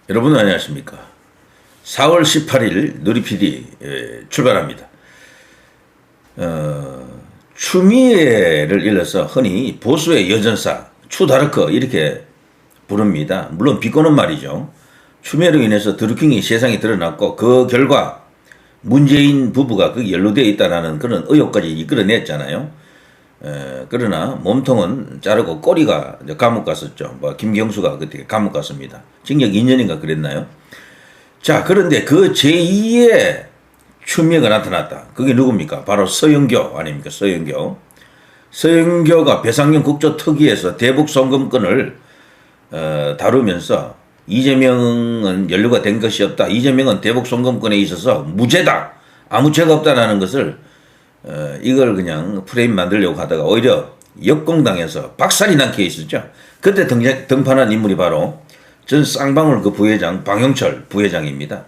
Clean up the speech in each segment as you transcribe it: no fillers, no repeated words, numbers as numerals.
여러분 안녕하십니까. 4월 18일 누리PD 출발합니다. 추미애를 일러서 흔히 보수의 여전사, 추다르크 이렇게 부릅니다. 물론 비꼬는 말이죠. 추미애로 인해서 드루킹이 세상에 드러났고 그 결과 문재인 부부가 그 연루되어 있다는 그런 의혹까지 이끌어냈잖아요. 그러나 몸통은 자르고 꼬리가 이제 감옥 갔었죠. 뭐 김경수가 그때 감옥 갔습니다. 징역 2년인가 그랬나요? 자, 그런데 그 제2의 추미애가 나타났다. 그게 누굽니까? 바로 서영교 아닙니까? 서영교. 서영교가 배상용 국조특위에서 대북 송금건을 다루면서 이재명은 연루가 된 것이 없다. 이재명은 대북 송금건에 있어서 무죄다. 아무 죄가 없다라는 것을 이걸 그냥 프레임 만들려고 하다가 오히려 역공당해서 박살이 난 케이스죠. 그때 등판한 인물이 바로 전 쌍방울 그 부회장 방용철 부회장입니다.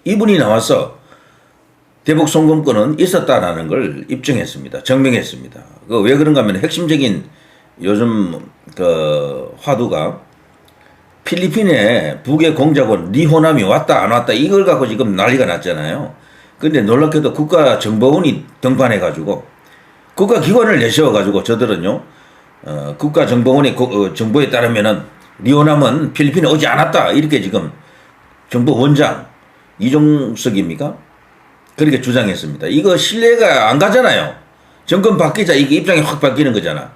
이분이 나와서 대북 송금권은 있었다라는 걸 입증했습니다. 증명했습니다. 그 왜 그런가 하면 핵심적인 요즘 그 화두가 필리핀에 북의 공작원 리호남이 왔다 안 왔다 이걸 갖고 지금 난리가 났잖아요. 근데 놀랍게도 국가정보원이 등판해가지고 국가기관을 내세워가지고 저들은요 국가정보원의 정보에 따르면은 리오남은 필리핀에 오지 않았다 이렇게 지금 정보원장 이종석입니까? 그렇게 주장했습니다. 이거 신뢰가 안 가잖아요. 정권 바뀌자 이게 입장이 확 바뀌는 거잖아.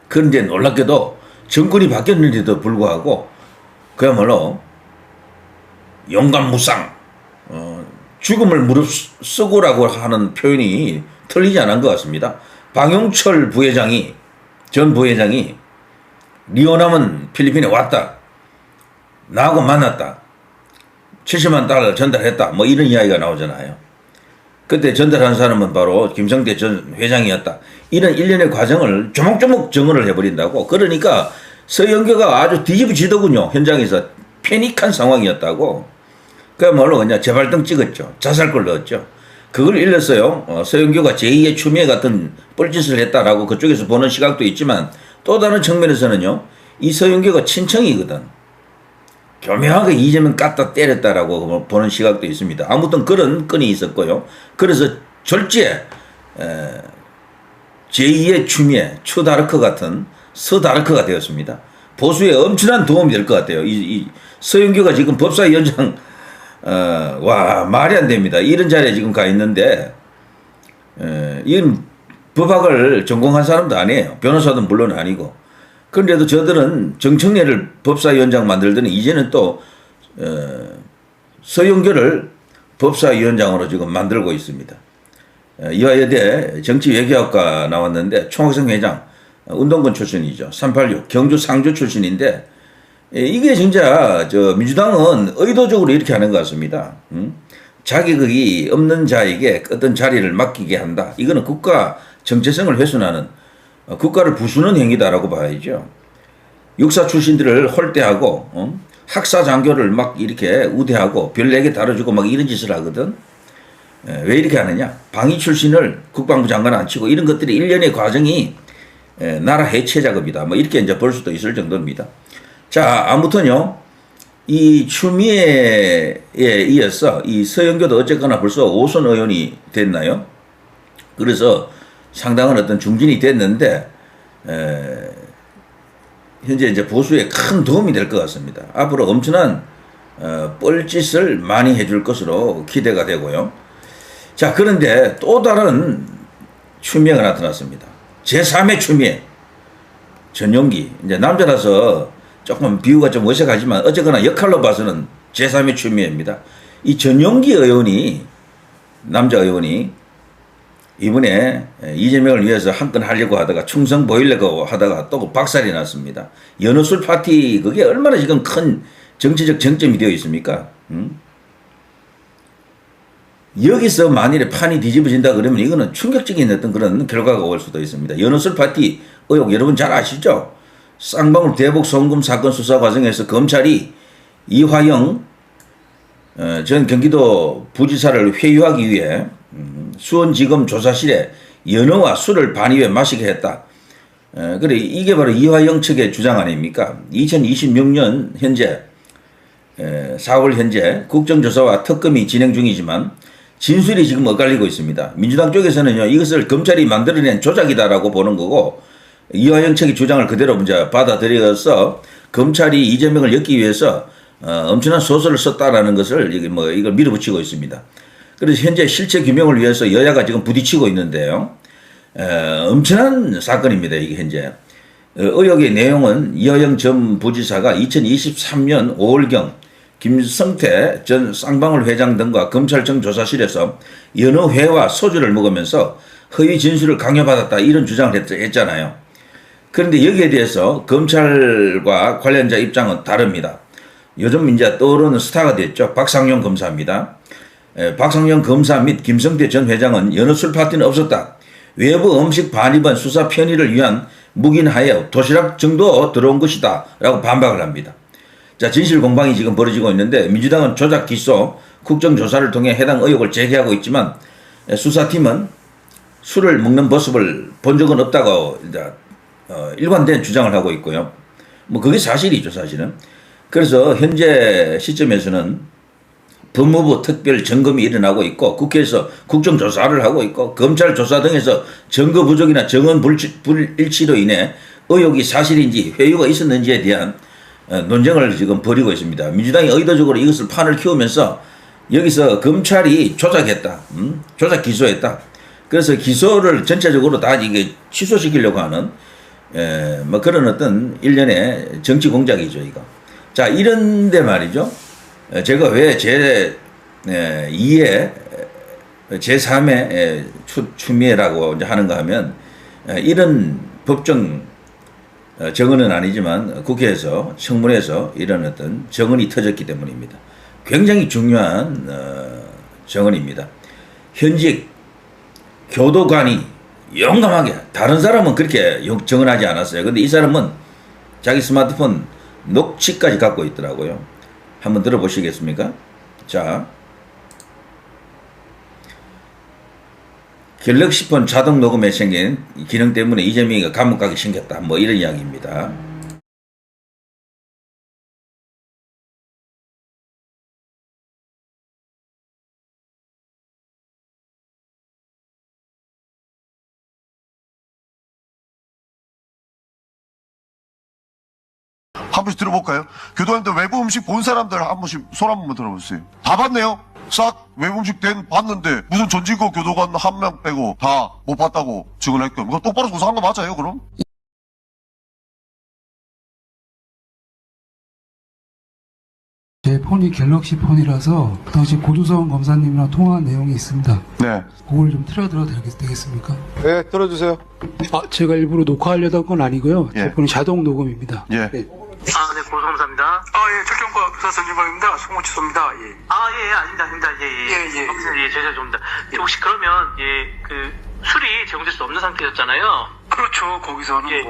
그런데 놀랍게도 정권이 바뀌었는데도 불구하고 그야말로 용감무쌍 죽음을 무릅쓰고라고 하는 표현이 틀리지 않은 것 같습니다. 방용철 부회장이 전 부회장이 리오남은 필리핀에 왔다. 나하고 만났다. 70만 달러 전달했다. 뭐 이런 이야기가 나오잖아요. 그때 전달한 사람은 바로 김성태 전 회장이었다. 이런 일련의 과정을 조목조목 증언을 해버린다고. 그러니까 서영교가 아주 뒤집어지더군요. 현장에서 패닉한 상황이었다고. 그야말로 그냥 재발등 찍었죠. 자살골 넣었죠. 그걸 일렀어요. 서영교가 제2의 추미애 같은 뻘짓을 했다라고 그쪽에서 보는 시각도 있지만 또 다른 측면에서는요. 이 서영교가 친청이거든. 교묘하게 이재명 깠다 때렸다라고 보는 시각도 있습니다. 아무튼 그런 건이 있었고요. 그래서 절제 제2의 추미애, 추다르크 같은 서다르크가 되었습니다. 보수에 엄청난 도움이 될 것 같아요. 이 서영교가 지금 법사위원장 와 말이 안 됩니다. 이런 자리에 지금 가 있는데 이건 법학을 전공한 사람도 아니에요. 변호사도 물론 아니고. 그런데도 저들은 정청래를 법사위원장 만들더니 이제는 또 서영교를 법사위원장으로 지금 만들고 있습니다. 이화여대 정치외교학과 나왔는데 총학생 회장 운동권 출신이죠. 386 경주 상주 출신인데 이게 진짜 민주당은 의도적으로 이렇게 하는 것 같습니다. 자격이 없는 자에게 어떤 자리를 맡기게 한다. 이거는 국가 정체성을 훼손하는 국가를 부수는 행위다라고 봐야죠. 육사 출신들을 홀대하고 학사 장교를 막 이렇게 우대하고 별 4개 다뤄주고 막 이런 짓을 하거든. 왜 이렇게 하느냐. 방위 출신을 국방부 장관 앉히고 이런 것들이 일련의 과정이 나라 해체 작업이다. 뭐 이렇게 이제 볼 수도 있을 정도입니다. 자, 아무튼요, 이 추미애에 이어서 이 서영교도 어쨌거나 벌써 5선 의원이 됐나요? 그래서 상당한 어떤 중진이 됐는데, 현재 이제 보수에 큰 도움이 될 것 같습니다. 앞으로 엄청난, 뻘짓을 많이 해줄 것으로 기대가 되고요. 자, 그런데 또 다른 추미애가 나타났습니다. 제3의 추미애. 전용기. 이제 남자라서 조금 비유가 좀 어색하지만 어쨌거나 역할로 봐서는 제3의 추미애입니다. 이 전용기 의원이 남자 의원이 이번에 이재명을 위해서 한 건 하려고 하다가 충성 보이려고 하다가 또 박살이 났습니다. 연어술 파티 그게 얼마나 지금 큰 정치적 쟁점이 되어 있습니까? 여기서 만일에 판이 뒤집어진다 그러면 이거는 충격적인 어떤 그런 결과가 올 수도 있습니다. 연어술 파티 의혹 여러분 잘 아시죠? 쌍방울 대북 송금 사건 수사 과정에서 검찰이 이화영 전 경기도 부지사를 회유하기 위해 수원지검 조사실에 연어와 술을 반입해 마시게 했다. 그래 이게 바로 이화영 측의 주장 아닙니까? 2026년 현재 4월 현재 국정조사와 특검이 진행 중이지만 진술이 지금 엇갈리고 있습니다. 민주당 쪽에서는요, 이것을 검찰이 만들어낸 조작이다라고 보는 거고, 이화영 측의 주장을 그대로 이제 받아들여서 검찰이 이재명을 엮기 위해서 엄청난 소설을 썼다라는 것을 이걸 밀어붙이고 있습니다. 그래서 현재 실체 규명을 위해서 여야가 지금 부딪히고 있는데요. 엄청난 사건입니다. 이게 현재. 의혹의 내용은 이화영 전 부지사가 2023년 5월경 김성태 전 쌍방울 회장 등과 검찰청 조사실에서 여느 회와 소주를 먹으면서 허위 진술을 강요받았다 이런 주장을 했잖아요. 그런데 여기에 대해서 검찰과 관련자 입장은 다릅니다. 요즘 이제 떠오르는 스타가 됐죠. 박상용 검사입니다. 박상용 검사 및 김성태 전 회장은 여느 술 파티는 없었다. 외부 음식 반입은 수사 편의를 위한 묵인하에 도시락 정도 들어온 것이다 라고 반박을 합니다. 자, 진실 공방이 지금 벌어지고 있는데 민주당은 조작 기소, 국정조사를 통해 해당 의혹을 제기하고 있지만 수사팀은 술을 먹는 모습을 본 적은 없다고 일관된 주장을 하고 있고요. 뭐 그게 사실이죠, 사실은. 그래서 현재 시점에서는 법무부 특별 점검이 일어나고 있고 국회에서 국정조사를 하고 있고 검찰 조사 등에서 증거 부족이나 정언 불일치로 인해 의혹이 사실인지 회유가 있었는지에 대한 논쟁을 지금 벌이고 있습니다. 민주당이 의도적으로 이것을 판을 키우면서 여기서 검찰이 조작했다, 조작 기소했다. 그래서 기소를 전체적으로 다 이게 취소시키려고 하는 뭐 그런 어떤 일련의 정치 공작이죠, 이거. 자, 이런데 말이죠. 제가 왜 제2의 제3의 추미애라고 이제 하는가 하면 이런 법정 정언은 아니지만 국회에서 청문회에서 이런 어떤 정언이 터졌기 때문입니다. 굉장히 중요한 정언입니다. 현직 교도관이 용감하게, 다른 사람은 그렇게 정언하지 않았어요. 근데 이 사람은 자기 스마트폰 녹취까지 갖고 있더라고요. 한번 들어보시겠습니까? 자, 갤럭시폰 자동 녹음에 생긴 기능 때문에 이재명이가 감옥 가기 생겼다. 뭐 이런 이야기입니다. 한 번씩 들어볼까요? 교도관들 외부 음식 본 사람들 한 번씩 손 한 번만 들어보세요. 다 봤네요. 싹 외부 음식 봤는데 무슨 전직고 교도관 한 명 빼고 다 못 봤다고 증언했고 이거 똑바로 조사한 거 맞아요 그럼? 제 폰이 갤럭시 폰이라서 그 당시 고조선 검사님이랑 통화한 내용이 있습니다. 네. 그걸 좀 틀어드려도 되겠습니까? 네, 들어주세요. 제가 일부러 녹화하려던 건 아니고요. 예. 제 폰이 자동 녹음입니다. 예. 네. 네, 고성사입니다. 예, 철경과 교사 전진범입니다. 송호치소입니다. 예. 아닙니다. 예. 아무튼, 죄송합니다. 혹시 그러면, 술이 제공될 수 없는 상태였잖아요. 그렇죠. 거기서는 예.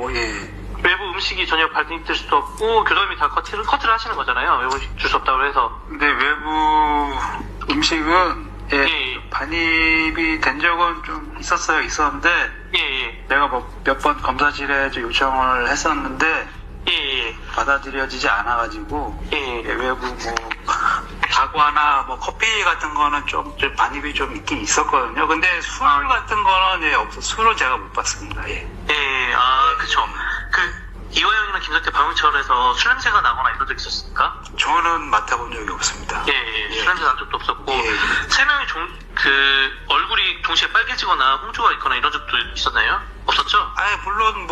외부 음식이 전혀 발생될 수도 없고, 교도님이 다 커트를 하시는 거잖아요. 외부 음식 줄 수 없다고 해서. 근데 외부 음식은 반입이 된 적은 좀 있었는데 내가 몇 번 검사실에 좀 요청을 했었는데 받아들여지지 않아가지고 외부 다과나 다과나 커피 같은 거는 좀 반입이 좀 있긴 있었거든요. 근데 술 같은 거는 술은 제가 못 봤습니다. 그쵸. 이화영이나 김성태 방문처에서 술 냄새가 나거나 이런 적 있었습니까? 저는 맡아본 적이 없습니다. 술 냄새 난 적도 없었고, 세 명이 얼굴이 동시에 빨개지거나 홍조가 있거나 이런 적도 있었나요? 없었죠? 물론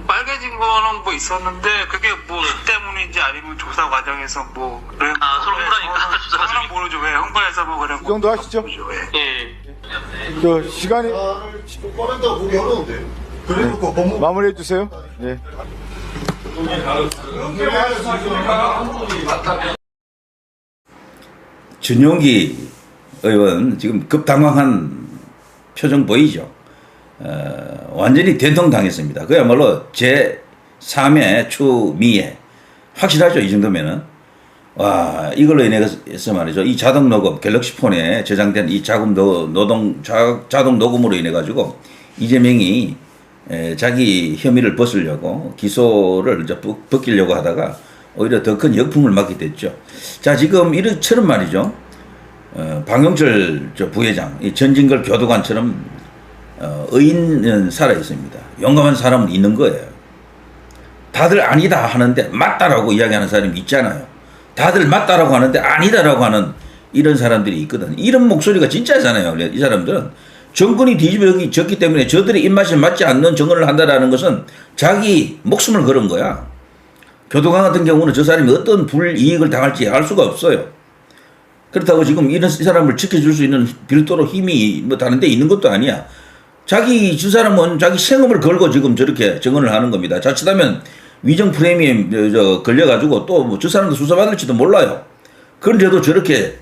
빨개진 거는 있었는데 그게 술 때문인지 아니면 조사 과정에서 서로 홍보라니까 조사 과정이. 저는 모르죠. 왜 홍보에서 그런 이 정도 하시죠? 시간이 빠른다고 보기 어려운데. 그래놓고 법무 마무리해 주세요. 예. 전용기 의원 지금 급당황한 표정 보이죠? 완전히 된통당했습니다. 그야말로 제3의 추미애. 확실하죠, 이 정도면은. 와, 이걸로 인해서 말이죠. 이 자동 녹음, 갤럭시 폰에 저장된 이 자동 녹음으로 인해가지고 이재명이 자기 혐의를 벗으려고 기소를 이제 벗기려고 하다가 오히려 더 큰 역풍을 맞게 됐죠. 자, 지금 이처럼 말이죠. 방영철 부회장, 이 전진걸 교도관처럼 의인은 살아 있습니다. 용감한 사람은 있는 거예요. 다들 아니다 하는데 맞다라고 이야기하는 사람이 있잖아요. 다들 맞다라고 하는데 아니다라고 하는 이런 사람들이 있거든. 이런 목소리가 진짜잖아요. 이 사람들은 정권이 뒤집어졌기 때문에 저들의 입맛에 맞지 않는 정권을 한다라는 것은 자기 목숨을 걸은 거야. 교도관 같은 경우는 저 사람이 어떤 불이익을 당할지 알 수가 없어요. 그렇다고 지금 이 사람을 지켜줄 수 있는 별도로 힘이 뭐 다른 데 있는 것도 아니야. 저 사람은 자기 생업을 걸고 지금 저렇게 정언을 하는 겁니다. 자칫하면 위정 프레임에 걸려가지고 또 뭐 저 사람도 수사받을지도 몰라요. 그런데도 저렇게,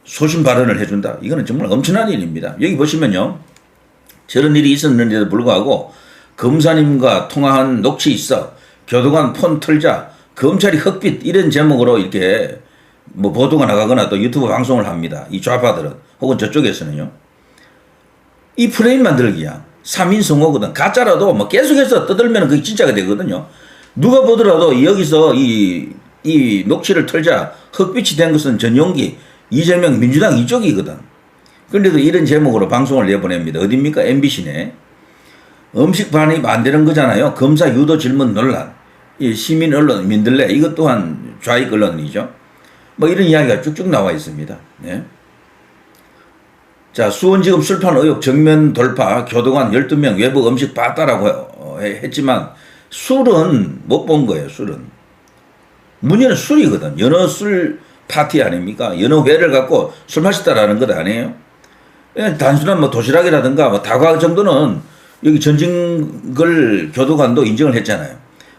소신 발언을 해준다. 이거는 정말 엄청난 일입니다. 여기 보시면요. 저런 일이 있었는데도 불구하고 검사님과 통화한 녹취 있어. 교도관 폰 털자. 검찰이 흑빛. 이런 제목으로 이렇게 뭐 보도가 나가거나 또 유튜브 방송을 합니다. 이 좌파들은. 혹은 저쪽에서는요. 이 프레임 만들기야. 3인 성호거든. 가짜라도 뭐 계속해서 떠들면 그게 진짜가 되거든요. 누가 보더라도 여기서 이 녹취를 털자 흑빛이 된 것은 전용기, 이재명 민주당 이쪽이거든. 그런데도 이런 제목으로 방송을 내보냅니다. 어딥니까? MBC네. 음식 반입 안 되는 거잖아요. 검사 유도 질문 논란. 이 시민 언론, 민들레. 이것 또한 좌익 언론이죠. 뭐 이런 이야기가 쭉쭉 나와 있습니다. 네. 자, 수원지검 술판 의혹 정면 돌파, 교도관 12명 외부 음식 봤다라고 했지만 술은 못 본 거예요. 술은. 문제는 술이거든. 연어 술 파티 아닙니까? 연어회를 갖고 술 마셨다라는 것 아니에요? 단순한 뭐 도시락이라든가 뭐 다과 정도는 여기 전진걸 교도관도 인정을 했잖아요.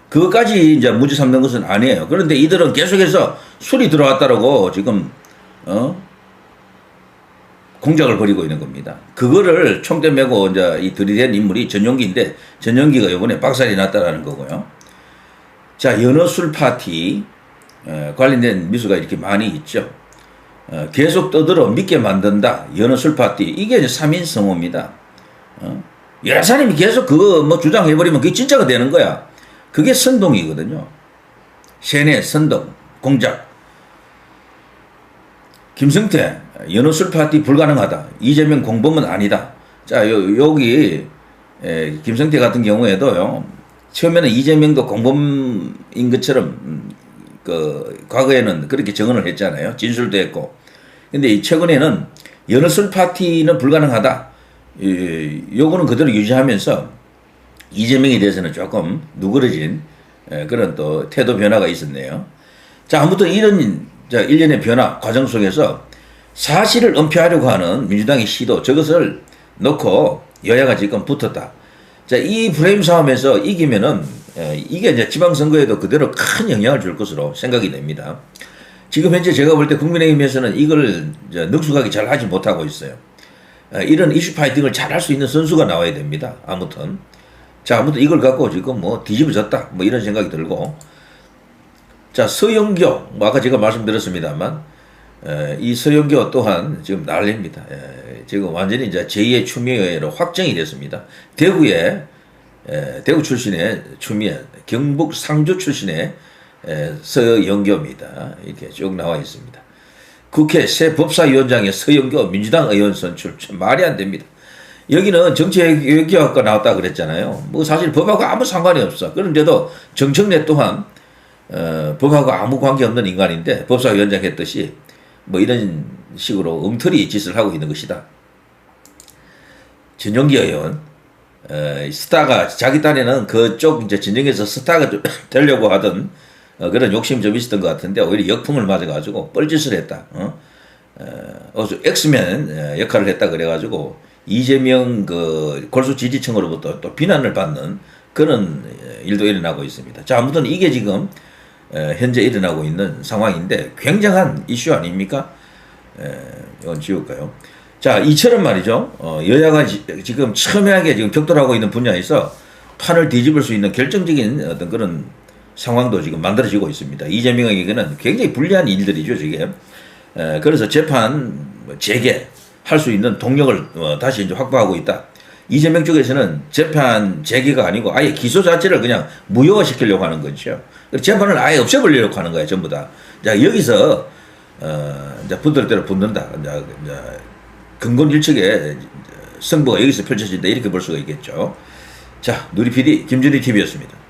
그것까지 이제 무죄 삼는 것은 아니에요. 그런데 이들은 계속해서 술이 들어왔다라고 지금, 공작을 벌이고 있는 겁니다. 그거를 총대 메고 이제 이 들이댄 인물이 전용기인데 전용기가 이번에 박살이 났다라는 거고요. 자, 연어술 파티 관련된 미수가 이렇게 많이 있죠. 계속 떠들어 믿게 만든다. 연어술 파티. 이게 이제 3인 성호입니다. 여러 사람이 계속 그거 뭐 주장해버리면 그게 진짜가 되는 거야. 그게 선동이거든요. 세뇌, 선동, 공작. 김성태, 연어술 파티 불가능하다. 이재명 공범은 아니다. 자, 여기, 김성태 같은 경우에도요, 처음에는 이재명도 공범인 것처럼, 과거에는 그렇게 정언을 했잖아요. 진술도 했고. 근데 최근에는 연어술 파티는 불가능하다. 요거는 그대로 유지하면서 이재명에 대해서는 조금 누그러진 그런 또 태도 변화가 있었네요. 자, 아무튼 이런 일련의 변화 과정 속에서 사실을 은폐하려고 하는 민주당의 시도, 저것을 놓고 여야가 지금 붙었다. 자, 이 프레임 싸움에서 이기면은 이게 이제 지방선거에도 그대로 큰 영향을 줄 것으로 생각이 됩니다. 지금 현재 제가 볼 때 국민의힘에서는 이걸 능숙하게 잘 하지 못하고 있어요. 이런 이슈 파이팅을 잘 할 수 있는 선수가 나와야 됩니다. 아무튼. 자, 아무튼 이걸 갖고 지금 뭐 뒤집어졌다. 뭐 이런 생각이 들고. 자, 서영교. 뭐 아까 제가 말씀드렸습니다만, 이 서영교 또한 지금 난립니다. 지금 완전히 이제 제2의 추미애로 확정이 됐습니다. 대구 출신의 추미애, 경북 상주 출신의 서영교입니다. 이렇게 쭉 나와 있습니다. 국회 새 법사위원장의 서영교 민주당 의원 선출. 참 말이 안 됩니다. 여기는 정치외교학과 나왔다 그랬잖아요. 뭐 사실 법하고 아무 상관이 없어. 그런데도 정청래 또한 법하고 아무 관계없는 인간인데 법사위원장 했듯이 뭐 이런 식으로 엉터리 짓을 하고 있는 것이다. 전용기 의원, 스타가, 자기 딴에는 그쪽 이제 진영에서 스타가 좀 되려고 하던 그런 욕심이 좀 있었던 것 같은데 오히려 역풍을 맞아가지고 뻘짓을 했다. 엑스맨 역할을 했다 그래가지고 이재명 그 골수 지지층으로부터 또 비난을 받는 그런 일도 일어나고 있습니다. 자, 아무튼 이게 지금 현재 일어나고 있는 상황인데 굉장한 이슈 아닙니까? 이건 지울까요? 자, 이처럼 말이죠. 여야가 지금 첨예하게 지금 격돌하고 있는 분야에서 판을 뒤집을 수 있는 결정적인 어떤 그런 상황도 지금 만들어지고 있습니다. 이재명에게는 굉장히 불리한 일들이죠, 지금. 그래서 재판 재개할 수 있는 동력을 다시 이제 확보하고 있다. 이재명 쪽에서는 재판 재개가 아니고 아예 기소 자체를 그냥 무효화시키려고 하는 거죠. 재판을 아예 없애버리려고 하는 거예요, 전부 다. 자, 여기서 이제 붙을 대로 붙는다. 이제 근본일측의 승부가 여기서 펼쳐진다, 이렇게 볼 수가 있겠죠. 자, 누리 PD 김준희 TV였습니다.